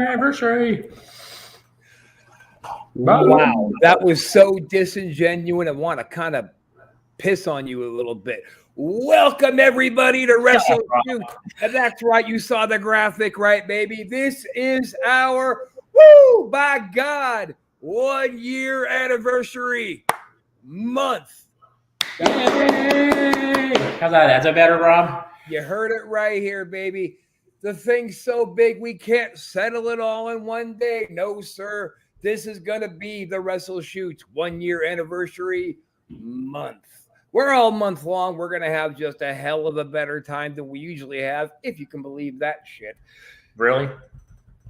anniversary. Wow, that was so disingenuous. I want to kind of piss on you a little bit. Welcome, everybody, to WrestleShoot. And that's right, you saw the graphic, right, baby? This is our, by God, 1 year anniversary month. Yay! How's that? Is that better, Rob? You heard it right here, baby. The thing's so big, we can't settle it all in one day. No, sir. This is going to be the WrestleShoot 1 year anniversary month. We're all month long. We're going to have just a hell of a better time than we usually have, if you can believe that shit. Really?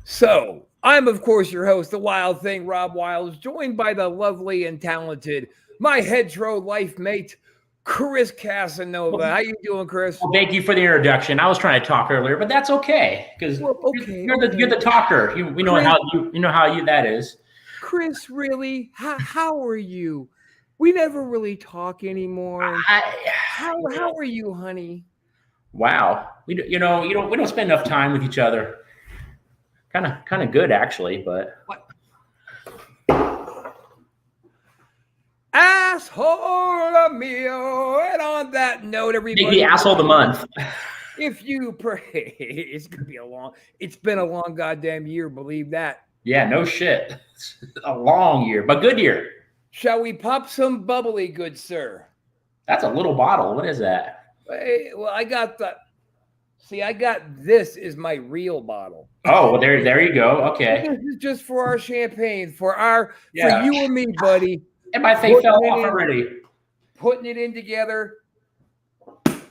So, I'm, of course, your host, the Wild Thing, Rob Wiles, joined by the lovely and talented, my hetero life mate, Chris Casanova. How you doing, Chris? Well, thank you for the introduction. I was trying to talk earlier, but that's okay because you're the talker. We know how that is. Chris, really? How are you? We never really talk anymore. How are you, honey? Wow, we don't spend enough time with each other. Kind of good actually, but. What? Asshole mio. And on that note, everybody. Maybe asshole of the month. If you pray, it's been a long goddamn year. Believe that. Yeah, no shit. It's a long year, but good year. Shall we pop some bubbly, good sir? That's a little bottle. What is that? Well, I got this is my real bottle. Oh, well, there you go. Okay. This is just for our champagne, for you and me, buddy. And my thing fell off already. Putting it in together.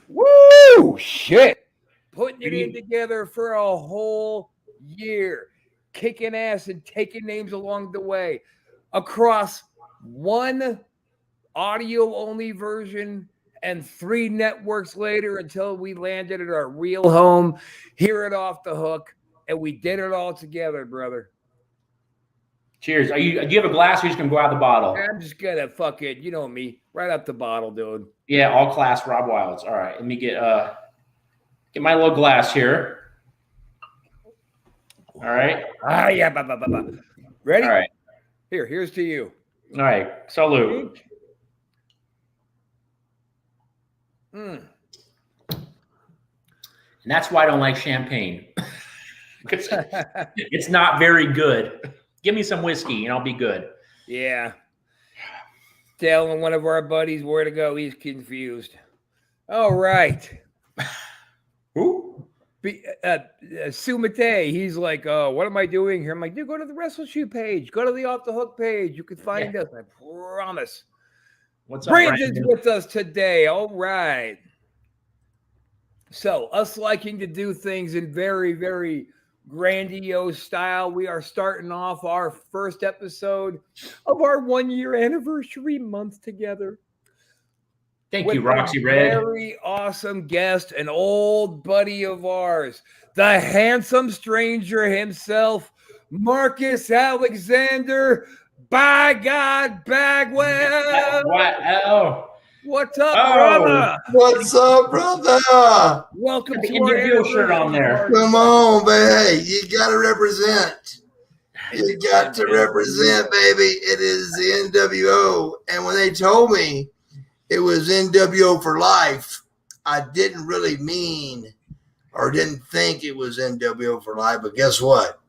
Woo! Shit. Putting it in together for a whole year. Kicking ass and taking names along the way. Across one audio-only version and 3 networks later until we landed at our real home. Hear it off the hook. And we did it all together, brother. Cheers. Do you have a glass or you just going to go out of the bottle? I'm just going to fuck it. You know me. Right up the bottle, dude. Yeah, all class Rob Wilds. All right. Let me get my little glass here. All right. Yeah. Ready? All right. Here's to you. All right. Salute. And that's why I don't like champagne. It's not very good. Give me some whiskey and I'll be good. Yeah. Telling one of our buddies where to go. He's confused. All right. Who? Sumate. He's like, oh, what am I doing here? I'm like, dude, go to the WrestleShoot page. Go to the Off the Hook page. You can find us. I promise. What's up, Brandon's with us today. All right. So, us liking to do things in very, very grandiose style. We are starting off our first episode of our 1 year anniversary month together. Thank you, Roxy Red. Very awesome guest, an old buddy of ours, the handsome stranger himself, Marcus Alexander. By God, Bagwell. Wow. What's up, brother? What's up, brother? Welcome to our your shirt on there. Come on, baby. You got to represent. You got to represent, baby. It is the NWO. And when they told me it was NWO for life, I didn't really mean or didn't think it was NWO for life. But guess what?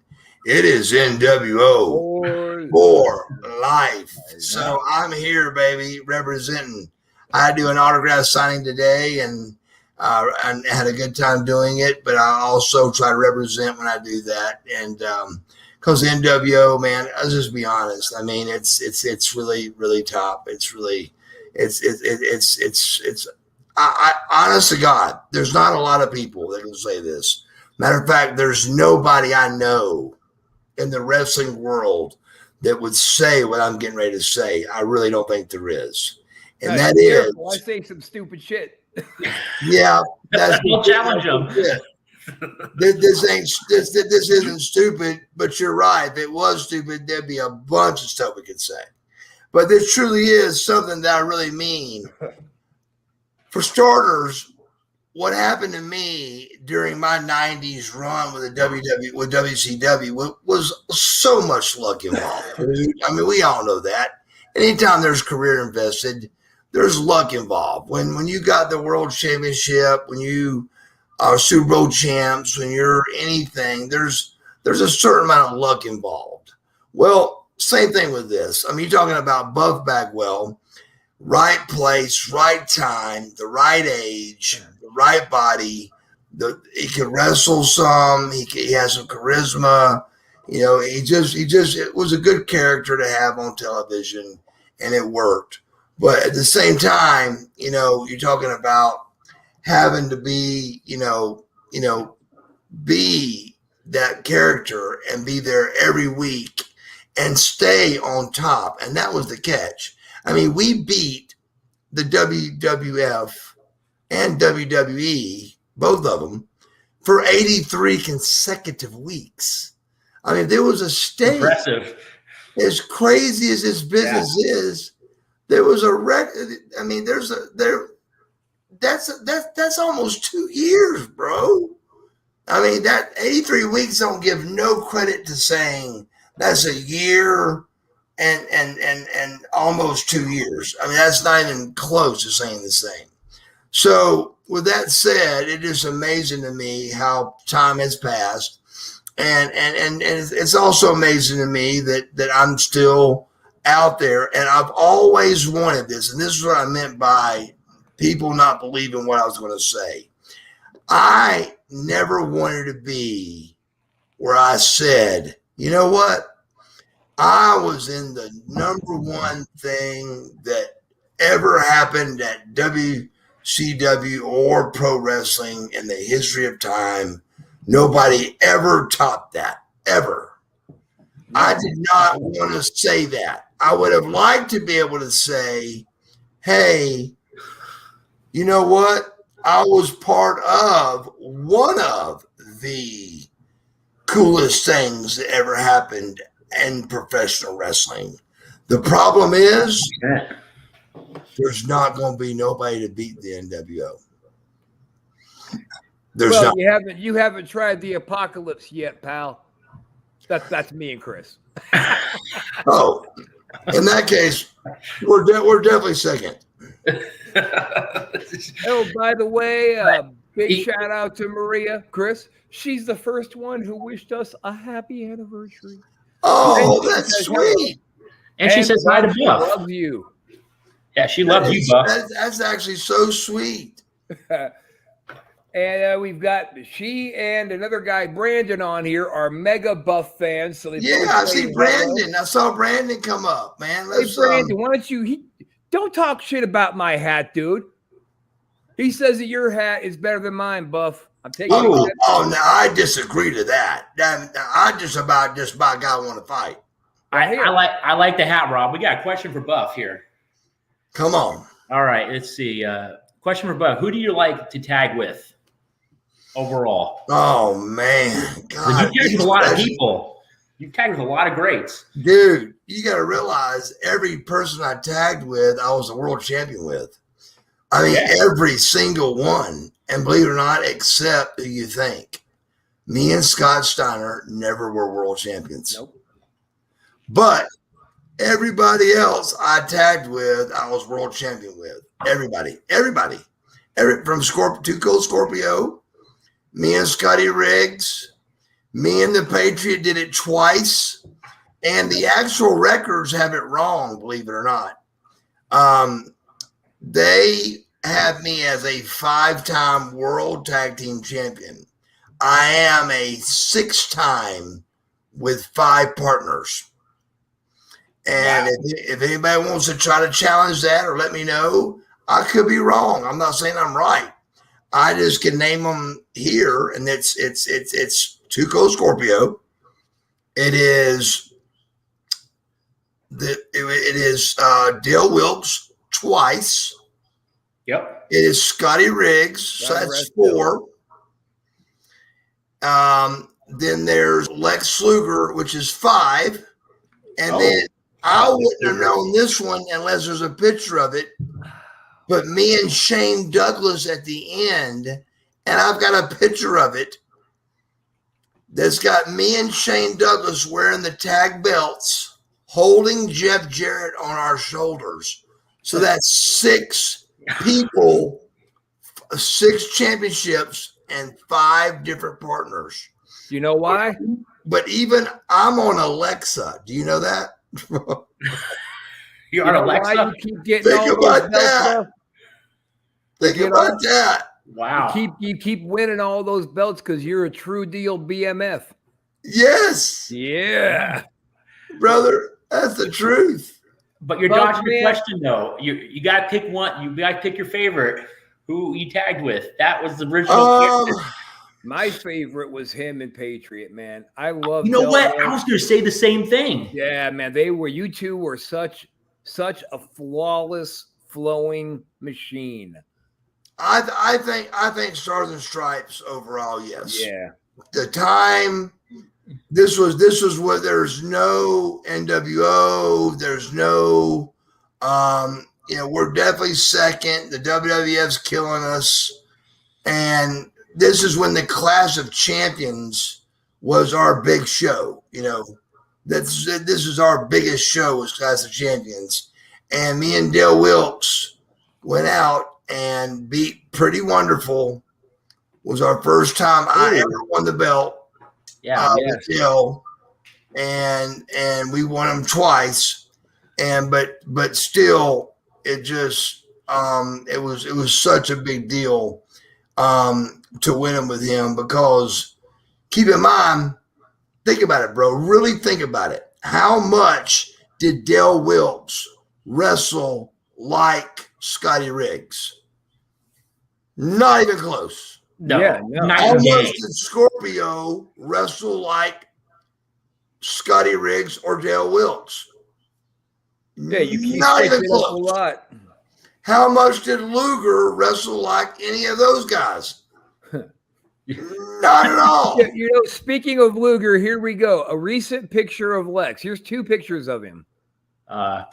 It is NWO for life. So I'm here, baby, representing. I do an autograph signing today and had a good time doing it, but I also try to represent when I do that. And because NWO, man, I'll just be honest. I mean, it's really, really top. It's really, I honest to God, there's not a lot of people that can say this. Matter of fact, there's nobody I know in the wrestling world that would say what I'm getting ready to say. I really don't think there is. And that is, I say some stupid shit. Yeah, that's we'll challenge them. This isn't stupid, but you're right. If it was stupid, there'd be a bunch of stuff we could say. But this truly is something that I really mean. For starters, what happened to me during my 90s run with the WCW was so much luck involved. I mean, we all know that. Anytime there's career invested, there's luck involved. When you got the world championship, when you are Super Bowl champs, when you're anything, there's a certain amount of luck involved. Well, same thing with this. I mean, you're talking about Buff Bagwell, right place, right time, the right age, the right body. He can wrestle some. He has some charisma. You know, it was a good character to have on television, and it worked. But at the same time, you know, you're talking about having to be, be that character and be there every week and stay on top. And that was the catch. I mean, we beat the WWF and WWE, both of them, for 83 consecutive weeks. I mean, there was a stage. Impressive. As crazy as this business is, there was a record. I mean, that's almost 2 years, bro. I mean, that 83 weeks don't give no credit to saying that's a year and almost 2 years. I mean, that's not even close to saying the same. So with that said, it is amazing to me how time has passed. And it's also amazing to me that I'm still out there, and I've always wanted this. And this is what I meant by people not believing what I was going to say. I never wanted to be where I said, you know what? I was in the number one thing that ever happened at WCW or pro wrestling in the history of time. Nobody ever topped that, ever. I did not want to say that. I would have liked to be able to say, hey, you know what? I was part of one of the coolest things that ever happened in professional wrestling. The problem is there's not going to be nobody to beat the NWO. Well, you haven't tried the Apocalypse yet, pal. That's me and Chris. Oh, in that case, we're definitely second. Oh, by the way, big shout out to Maria, Chris. She's the first one who wished us a happy anniversary. Oh, that's sweet. And she says hi to Buff. Love you. Yeah, she loves you, Buff. That's actually so sweet. And we've got she and another guy, Brandon, on here are mega Buff fans. So I see Brandon. I saw Brandon come up, man. Hey, Brandon, why don't you don't talk shit about my hat, dude. He says that your hat is better than mine, Buff. I'm taking no, I disagree to that. I just about got want to fight. I like the hat, Rob. We got a question for Buff here. Come on. All right, let's see. Question for Buff. Who do you like to tag with overall? Oh, man. God, you tagged with a lot of people. You tagged with a lot of greats. Dude, you got to realize every person I tagged with, I was a world champion with. I mean, every single one. And believe it or not, except who you think. Me and Scott Steiner never were world champions. Nope. But everybody else I tagged with, I was world champion with. Everybody. From Too Cold Scorpio, me and Scotty Riggs, me and the Patriot did it twice. And the actual records have it wrong, believe it or not. They have me as a 5-time world tag team champion. I am a 6-time with 5 partners. And if anybody wants to try to challenge that or let me know, I could be wrong. I'm not saying I'm right. I just can name them here, and it's Too Cold Scorpio. It is Dale Wilkes twice. Yep. It is Scotty Riggs, so that's 4. Then there's Lex Luger, which is 5. And then I wouldn't have known this one unless there's a picture of it. But me and Shane Douglas at the end and I've got a picture of it that's got me and Shane Douglas wearing the tag belts, holding Jeff Jarrett on our shoulders. So that's 6 people, 6 championships, and 5 different partners. You know why? But even I'm on Alexa. Do you know that? You are Alexa? Why you keep getting Think about that. Think about that. Wow. You keep winning all those belts because you're a true deal BMF. Yes. Yeah. Brother, that's the truth. But you're dodging the question, though. You got to pick one. You got to pick your favorite. Who you tagged with? That was the original. My favorite was him and Patriot, man. I love. You know what? I was going to say the same thing. Yeah, man. You two were such a flawless flowing machine. I think Stars and Stripes overall, yes. Yeah. The time this was where there's no NWO, there's no we're definitely second. The WWF's killing us. And this is when the Clash of Champions was our big show. This is our biggest show was Clash of Champions. And me and Dale Wilkes went out and beat Pretty Wonderful. Was our first time I ever won the belt. Yeah, with Dale. And we won them twice. But still it just it was such a big deal to win them with him, because keep in mind, think about it, bro. Really think about it. How much did Dale Wilkes wrestle like Scotty Riggs? Not even close. No, yeah, no. How much did Scorpio wrestle like Scotty Riggs or Dale Wilkes? Yeah, you keep not even picking up close. a lot. How much did Luger wrestle like any of those guys? Not at all. Speaking of Luger, here we go. A recent picture of Lex. Here's 2 pictures of him.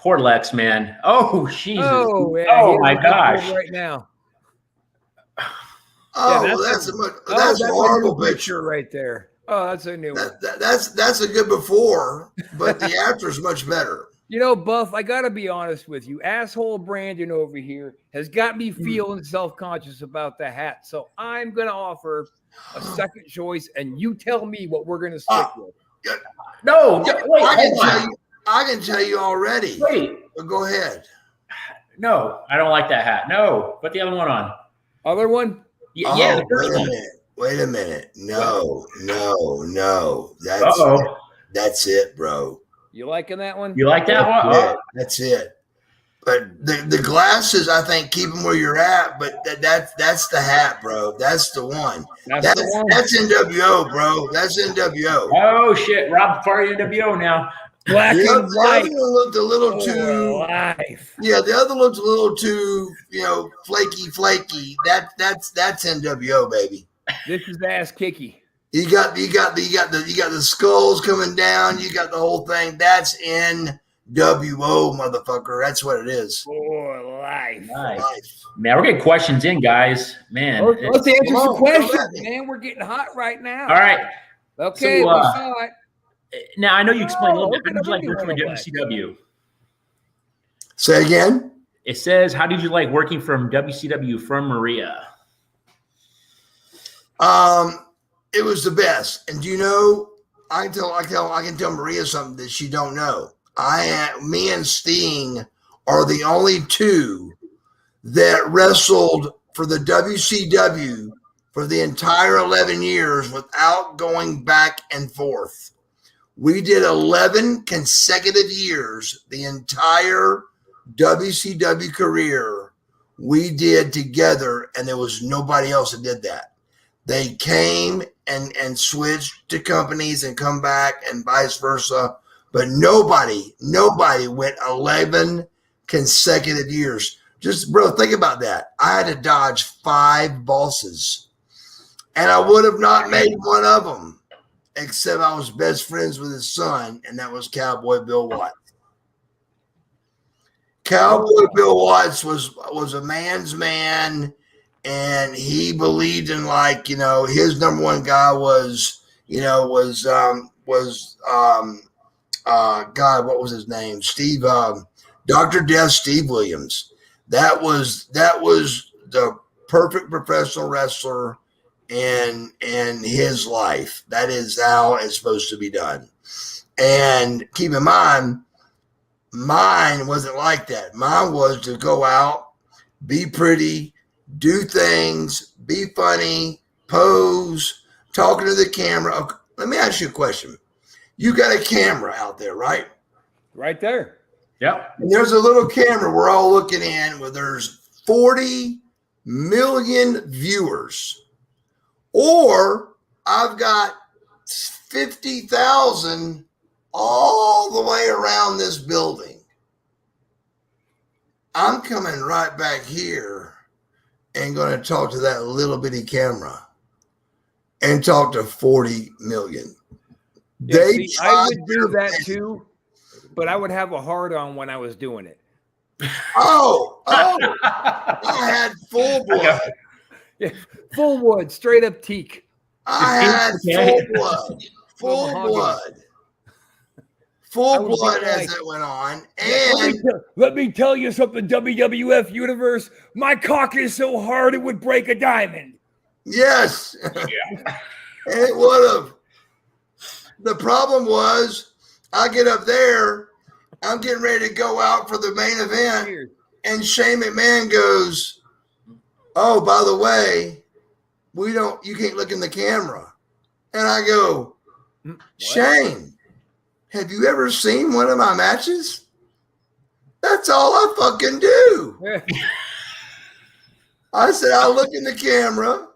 Poor Lex, man. Oh, Jesus. Oh, yeah, oh my gosh. right now. Oh, Yeah, that's a horrible picture right there. Oh, that's a new one. That's a good before, but the after is much better. Buff, I got to be honest with you. Asshole Brandon over here has got me feeling self-conscious about the hat. So I'm going to offer a second choice, and you tell me what we're going to stick with. No, wait, I can tell you already. Wait. But go ahead. No, I don't like that hat. No, put the other one on. Other one? Yeah, the first one. Wait a minute. No. That's it, bro. You liking that one? You like that one? Yeah, that's it. But the glasses, I think, keep them where you're at. But that's the hat, bro. That's the one. That's NWO, bro. That's NWO. Oh shit, Rob Party NWO now. Black and white. The other one looked a little too. Life. Yeah, the other looked a little too, flaky. That's NWO, baby. This is ass kicky. You got the skulls coming down. You got the whole thing. That's NWO, motherfucker. That's what it is. For life. Nice. Man, we're getting questions in, guys. Man, let's answer some questions, man. We're getting hot right now. All right. Okay, so, we saw it. Now I know you explained a little bit. How did you like working with WCW? Say again. It says, "How did you like working from WCW from Maria?" It was the best. And I can tell Maria something that she don't know. Me and Sting are the only 2 that wrestled for the WCW for the entire 11 years without going back and forth. We did 11 consecutive years, the entire WCW career we did together, and there was nobody else that did that. They came and switched to companies and come back and vice versa. But nobody went 11 consecutive years. Just, bro, think about that. I had to dodge 5 bosses, and I would have not made one of them, except I was best friends with his son, and that was Cowboy Bill Watts. Cowboy Bill Watts was a man's man, and he believed in, like, his number one guy was God, what was his name? Steve, Dr. Death, Steve Williams. That was the perfect professional wrestler in his life. That is how it's supposed to be done. And keep in mind, mine wasn't like that. Mine was to go out, be pretty, do things, be funny, pose, talking to the camera. Okay, let me ask you a question. You got a camera out there, right? Right there. Yep. And there's a little camera we're all looking in where there's 40 million viewers. Or I've got 50,000 all the way around this building. I'm coming right back here and going to talk to that little bitty camera and talk to 40 million. Yeah, I would do that too, but I would have a hard on when I was doing it. Oh, I had full blood. Yeah, full wood, straight up teak. I had full blood. Full blood. Full blood as it went on. And let me tell you something, WWF Universe. My cock is so hard it would break a diamond. Yes. Yeah. It would have. The problem was, I get up there, I'm getting ready to go out for the main event, and Shane McMahon goes, "Oh, by the way, you can't look in the camera." And I go, "What? Shane, have you ever seen one of my matches? That's all I fucking do." I said, "I look in the camera,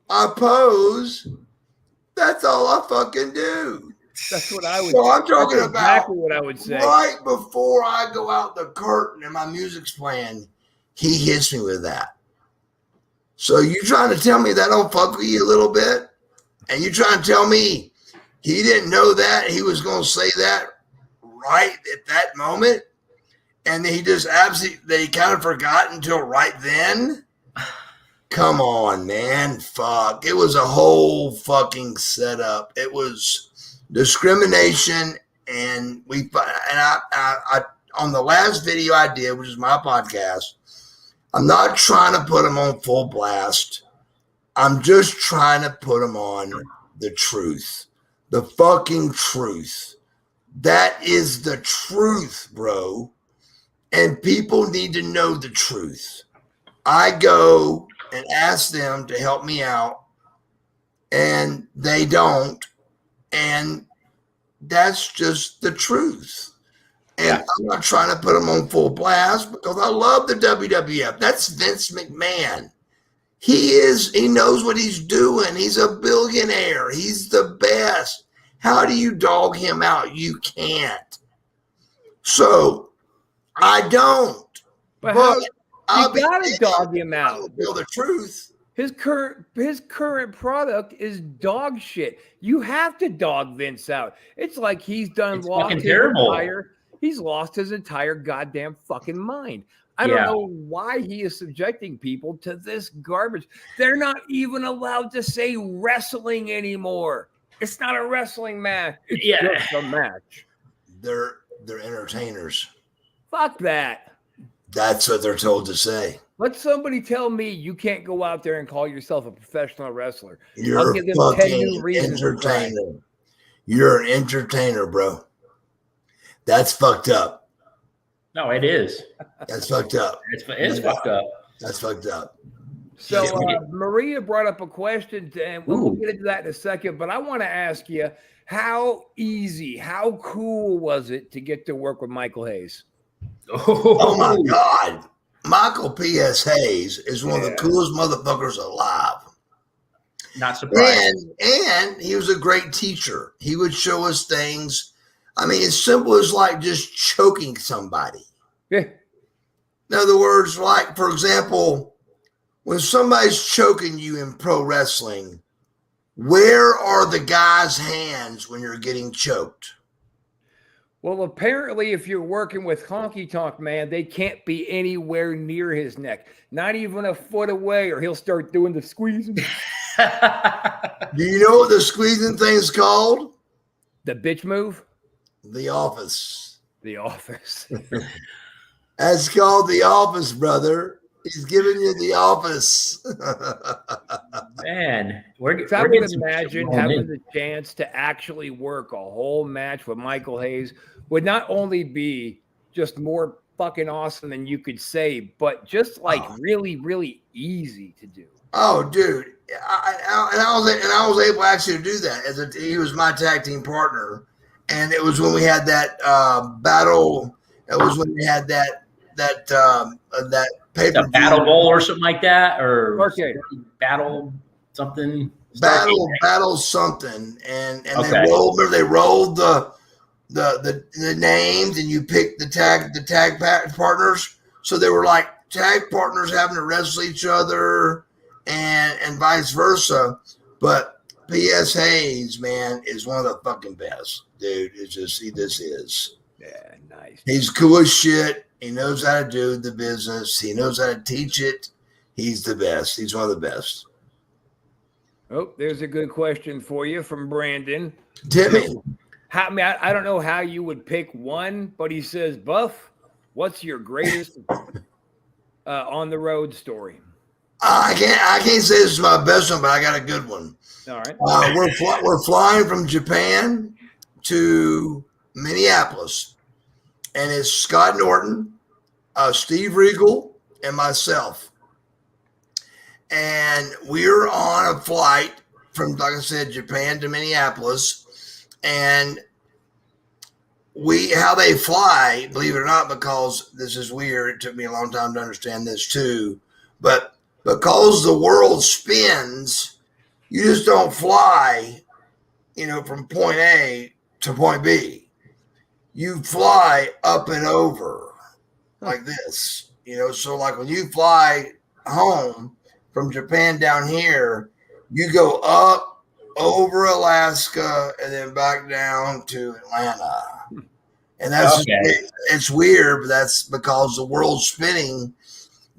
I pose. That's all I fucking do." That's what I would. So I'm talking about exactly what I would say. Right before I go out the curtain and my music's playing, he hits me with that. So you trying to tell me that don't fuck with you a little bit? And you trying to tell me he didn't know that he was going to say that right at that moment? And he just he kind of forgot until right then? Come on, man. Fuck. It was a whole fucking setup. It was discrimination. And I on the last video I did, which is my podcast, I'm not trying to put them on full blast. I'm just trying to put them on the truth. The fucking truth. That is the truth, bro. And people need to know the truth. I go and ask them to help me out, and they don't. And that's just the truth. And I'm not trying to put them on full blast because I love the WWF. That's Vince McMahon. He knows what he's doing. He's a billionaire. He's the best. How do you dog him out? You can't. So I don't. But I'll you gotta dog him out. I'll tell the truth. His current product is dog shit. You have to dog Vince out. It's like he's lost his entire goddamn fucking mind. I don't know why he is subjecting people to this garbage. They're not even allowed to say wrestling anymore. It's not a wrestling match. It's just a match. They're entertainers. Fuck that. That's what they're told to say. Let somebody tell me you can't go out there and call yourself a professional wrestler. I'll give them 10 new reasons. Entertainer. You're an entertainer, bro. That's fucked up. No, it is. That's fucked up. It is fucked up. That's fucked up. So Maria brought up a question, and we'll get into that in a second. But I want to ask you, how easy, how cool was it to get to work with Michael Hayes? Oh my God. Michael P.S. Hayes is one of the coolest motherfuckers alive. Not surprised. And he was a great teacher. He would show us things. I mean, as simple as like just choking somebody. Yeah. In other words, like, for example, when somebody's choking you in pro wrestling, where are the guy's hands when you're getting choked? Well, apparently, if you're working with Honky Tonk Man, they can't be anywhere near his neck, not even a foot away, or he'll start doing the squeezing. Do you know what the squeezing thing's called? The bitch move? The Office. The Office. That's called The Office, brother. He's giving you The Office. Man, I would imagine having the chance to actually work a whole match with Michael Hayes would not only be just more fucking awesome than you could say, but just like really, really easy to do. Oh, dude. I was able actually to do that. He was my tag team partner. And it was when we had that battle. It was when we had that paper battle bowl or something like that, or okay. battle something. Battle something, and they rolled the names, and you picked the tag partners. So they were like tag partners having to wrestle each other, and vice versa. But P.S. Hayes, man, is one of the fucking best, dude. It's just he just is. Yeah, nice. He's cool as shit. He knows how to do the business. He knows how to teach it. He's the best. He's one of the best. Oh, there's a good question for you from Brandon. Timmy. I don't know how you would pick one, but he says, Buff, what's your greatest on the road story? I can't say this is my best one, but I got a good one. All right. We're flying from Japan to Minneapolis, and it's Scott Norton, Steve Regal, and myself. And we're on a flight from, like I said, Japan to Minneapolis. And how they fly, believe it or not, because this is weird. It took me a long time to understand this too. But because the world spins, you just don't fly, from point A to point B. You fly up and over like this, So like when you fly home from Japan down here, you go up over Alaska and then back down to Atlanta. And that's it's weird, but that's because the world's spinning.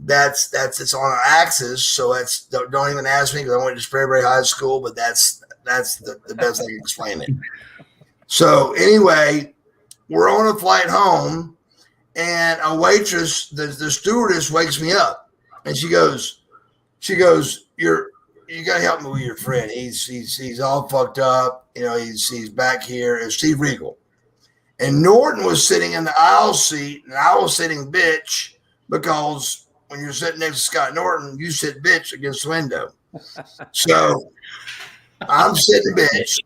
It's on an axis, so don't even ask me because I went to Spraberry High School, but that's the best I can explain it. So anyway, we're on a flight home, and a waitress, the stewardess, wakes me up, and she goes, you got to help me with your friend. He's all fucked up. He's back here. It's Steve Regal. And Norton was sitting in the aisle seat, and I was sitting bitch, because when you're sitting next to Scott Norton, you sit bitch against the window. So I'm sitting bitch,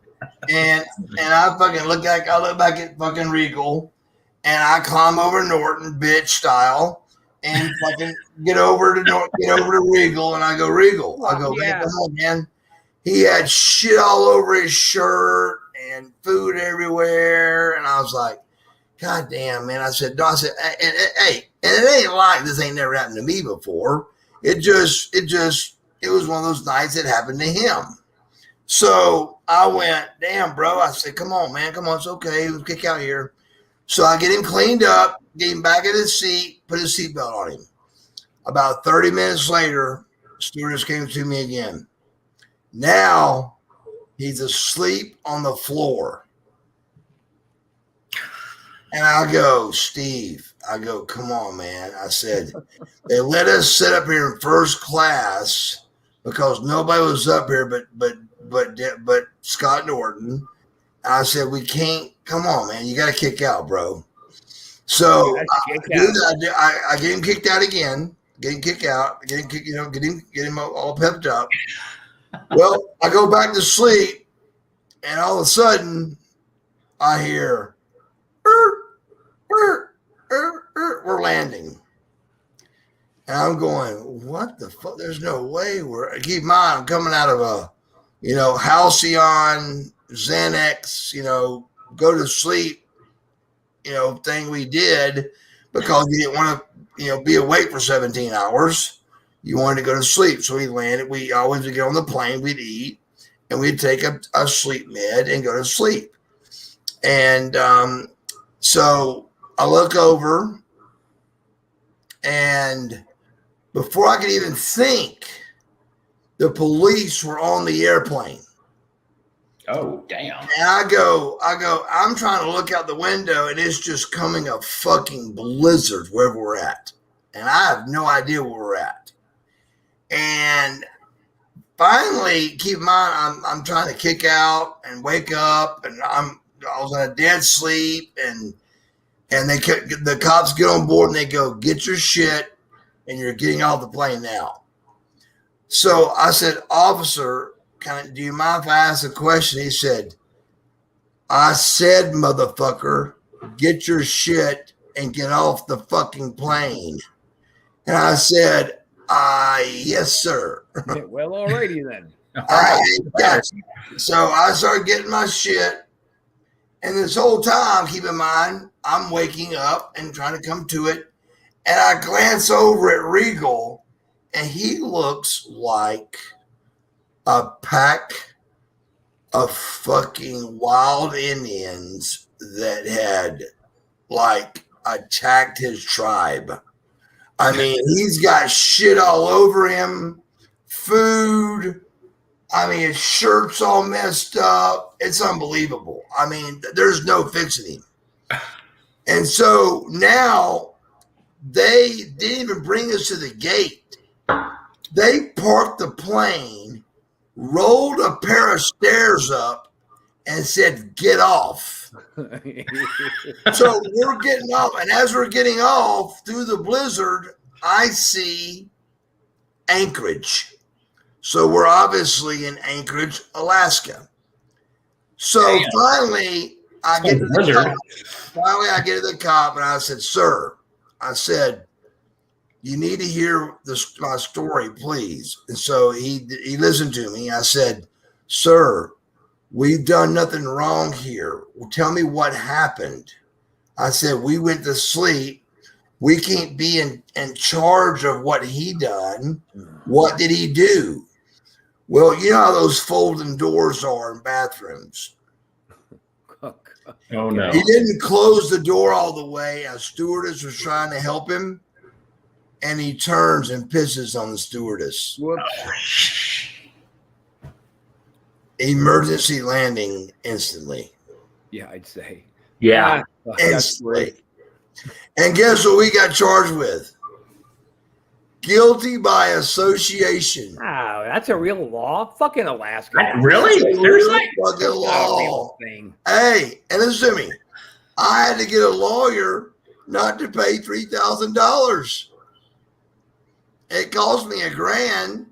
and I fucking look back at fucking Regal, and I climb over Norton bitch style. And fucking get over to Regal, and I go, Regal. I go, man, come on, man. He had shit all over his shirt and food everywhere, and I was like, God damn, man. I said, and it ain't like this ain't never happened to me before. It was one of those nights that happened to him. So I went, damn, bro. I said, come on, man, come on, it's okay. Let's kick out here. So I get him cleaned up, get him back in his seat, put his seatbelt on him. About 30 minutes later, the stewardess came to me again. Now he's asleep on the floor. And I go, Steve, come on, man. I said, they let us sit up here in first class because nobody was up here but Scott Norton. I said, we can't. Come on, man. You got to kick out, bro. So I get him kicked out again. Get him kicked out. Get him all pepped up. Well, I go back to sleep, and all of a sudden, I hear, we're landing. And I'm going, what the fuck? There's no way keep in mind, I'm coming out of a, Halcyon, Xanax, go to sleep, thing we did because we didn't want to, be awake for 17 hours. You wanted to go to sleep. So we landed. We always would get on the plane, we'd eat, and we'd take a sleep med and go to sleep. And So I look over, and before I could even think, the police were on the airplane. Oh, damn. And I go, I'm trying to look out the window, and it's just coming a fucking blizzard wherever we're at. And I have no idea where we're at. And finally, keep in mind, I'm trying to kick out and wake up, and I was in a dead sleep, and the cops get on board and they go, get your shit, and you're getting off the plane now. So I said, officer, do you mind if I ask a question? He said, I said, motherfucker, get your shit and get off the fucking plane. And I said, yes, sir. Well, alrighty then. So I started getting my shit. And this whole time, keep in mind, I'm waking up and trying to come to it. And I glance over at Regal, and he looks like a pack of fucking wild Indians that had like attacked his tribe. I mean, he's got shit all over him, food. I mean, his shirt's all messed up. It's unbelievable. I mean, there's no fixing him. And so now they didn't even bring us to the gate. They parked the plane, rolled a pair of stairs up, and said, get off. So we're getting off. And as we're getting off through the blizzard, I see Anchorage. So we're obviously in Anchorage, Alaska. So finally, I get to the cop, and I said, sir, I said, you need to hear my story, please. And so he listened to me. I said, sir, we've done nothing wrong here. Well, tell me what happened. I said, we went to sleep. We can't be in charge of what he done. What did he do? Well, you know how those folding doors are in bathrooms. Oh, no. He didn't close the door all the way. A stewardess was trying to help him, and he turns and pisses on the stewardess. Whoops. Emergency landing instantly. Yeah, I'd say. Yeah. Instantly. And guess what we got charged with? Guilty by association. Wow, that's a real law. Fucking Alaska. Really? Seriously? Fucking law. Thing. Hey, and listen to me. I had to get a lawyer not to pay $3,000. It cost me $1,000,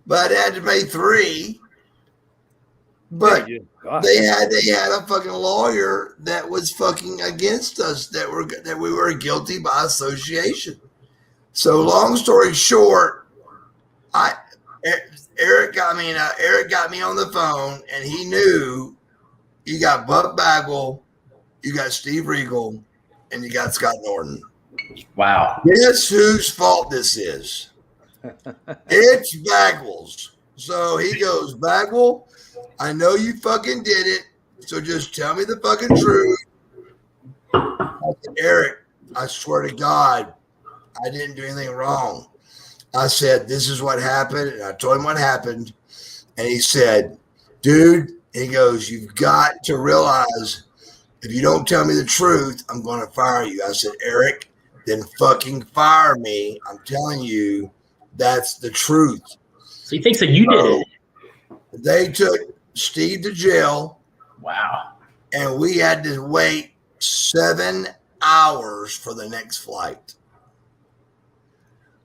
but I had to pay $3,000. But they had a fucking lawyer that was fucking against us that we were guilty by association. So long story short, Eric got me on the phone, and he knew you got Buck Bagwell, you got Steve Regal, and you got Scott Norton. Wow. Guess whose fault this is? It's Bagwell's. So he goes, Bagwell, I know you fucking did it, so just tell me the fucking truth. I said, Eric, I swear to God, I didn't do anything wrong. I said, this is what happened, and I told him what happened, and he said, dude, he goes, you've got to realize if you don't tell me the truth, I'm going to fire you. I said, Eric, then fucking fire me. I'm telling you, that's the truth. So he thinks that you did it. They took Steve to jail. Wow. And we had to wait 7 hours for the next flight.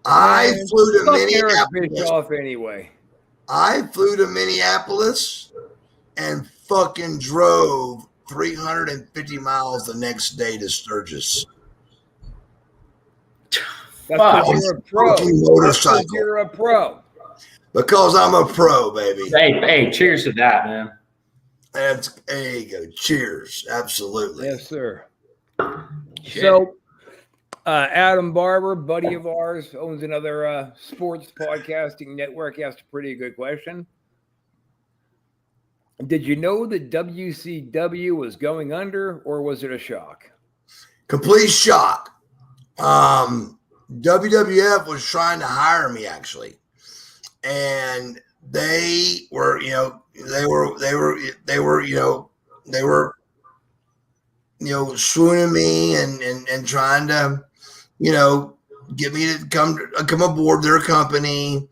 I flew to Minneapolis. Anyway. I flew to Minneapolis and fucking drove 350 miles the next day to Sturgis. That's because you're a pro. Motorcycle. That's you're a pro. Because I'm a pro, baby. Hey, cheers to that, man. There you go. Cheers. Absolutely. Yes, sir. Shit. So, Adam Barber, buddy of ours, owns another sports podcasting network, asked a pretty good question. Did you know that WCW was going under, or was it a shock? Complete shock. WWF was trying to hire me actually, and they were swooning me and trying to, get me to come aboard their company.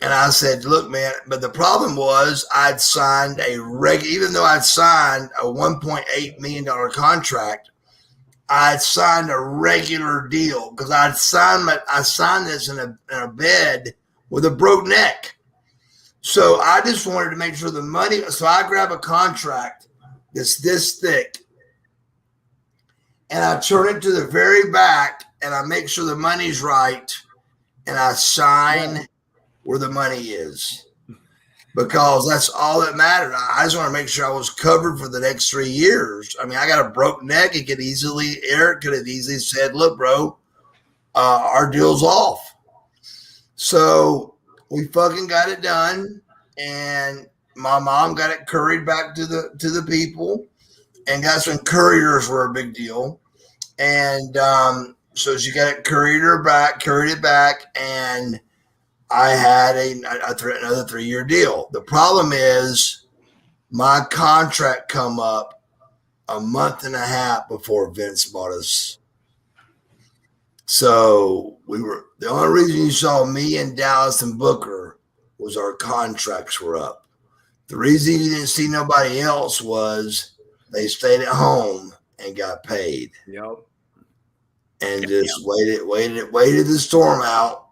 And I said, look, man, but the problem was I'd signed even though I'd signed a $1.8 million contract, I'd signed a regular deal because I signed this in a bed with a broke neck. So I just wanted to make sure the money. So I grab a contract that's this thick and I turn it to the very back and I make sure the money's right and I sign where the money is, because that's all that mattered. I just want to make sure I was covered for the next 3 years. I mean, I got a broke neck. Eric could have easily said, look, bro, our deal's off. So we fucking got it done. And my mom got it couried back to the people, and that's when couriers were a big deal. And so she got it couried it back, and I had another 3-year deal. The problem is my contract come up a month and a half before Vince bought us. So the only reason you saw me and Dallas and Booker was our contracts were up. The reason you didn't see nobody else was they stayed at home and got paid. Yep. And just waited the storm out.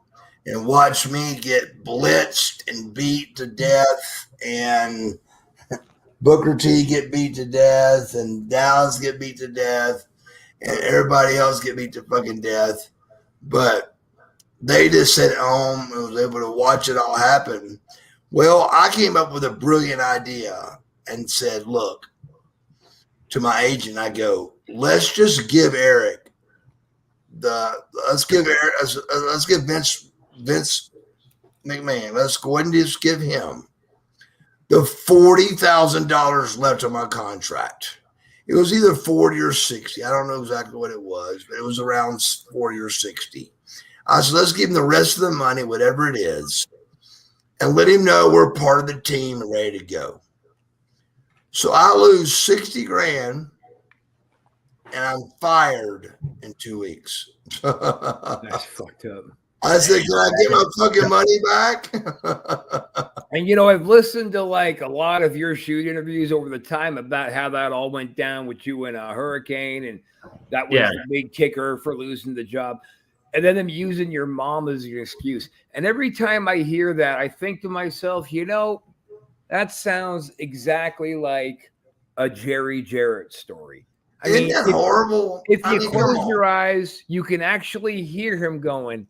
And watch me get blitzed and beat to death, and Booker T get beat to death, and Dallas get beat to death, and everybody else get beat to fucking death. But they just sat at home and was able to watch it all happen. Well, I came up with a brilliant idea and said, look, to my agent, I go, let's just give Eric let's give Vince McMahon, let's go ahead and just give him the $40,000 left on my contract. It was either 40 or 60. I don't know exactly what it was, but it was around 40 or 60. I said, let's give him the rest of the money, whatever it is, and let him know we're part of the team and ready to go. So I lose 60 grand and I'm fired in 2 weeks. That's fucked up. I said, can I get my fucking money back? And, I've listened to like a lot of your shoot interviews over the time about how that all went down with you and Hurricane. And that was the big kicker for losing the job. And then them using your mom as an excuse. And every time I hear that, I think to myself, that sounds exactly like a Jerry Jarrett story. Isn't that horrible? If you close your eyes, you can actually hear him going,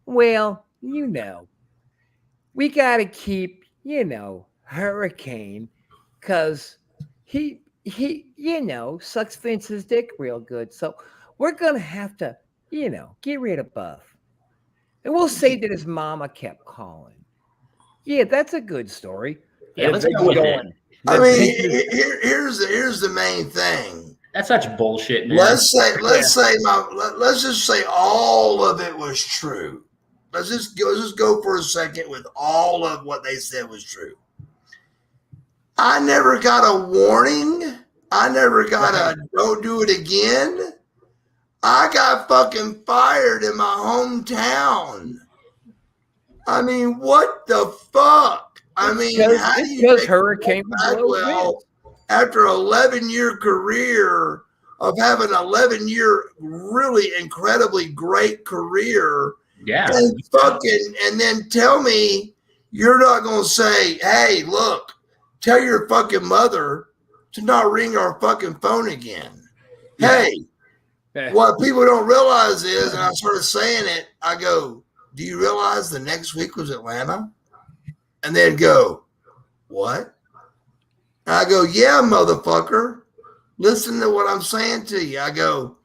well, we got to keep, Hurricane, because he sucks Vince's dick real good. So we're going to have to, get rid of Buff. And we'll say that his mama kept calling. Yeah, that's a good story. Yeah, let's go with it. I mean, here's the main thing. That's such bullshit, man. Let's just say all of it was true. Let's just go for a second with all of what they said was true. I never got a warning. I never got a don't do it again. I got fucking fired in my hometown. I mean, what the fuck? I mean, how do you because Hurricane Bagwell, after an 11-year career of having an 11-year really incredibly great career, and then tell me you're not going to say, hey, look, tell your fucking mother to not ring our fucking phone again. Yeah. Hey, what people don't realize is, and I started saying it, I go, do you realize the next week was Atlanta? And they'd go, what? And I go, yeah, motherfucker. Listen to what I'm saying to you. I go,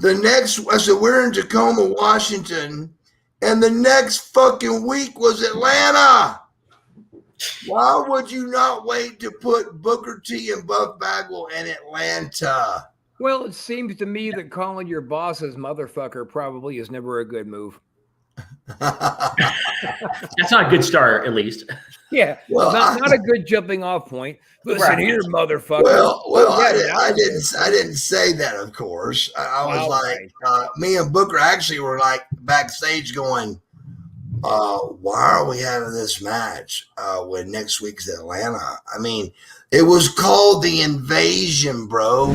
I said, we're in Tacoma, Washington, and the next fucking week was Atlanta. Why would you not wait to put Booker T and Buff Bagwell in Atlanta? Well, it seems to me that calling your bosses motherfucker probably is never a good move. That's not a good start, at least. Yeah, well, not a good jumping off point. Listen here, motherfucker. Well, I didn't say that, of course. I was like, me and Booker actually were like backstage going, why are we having this match when next week's Atlanta? I mean, it was called the Invasion, bro.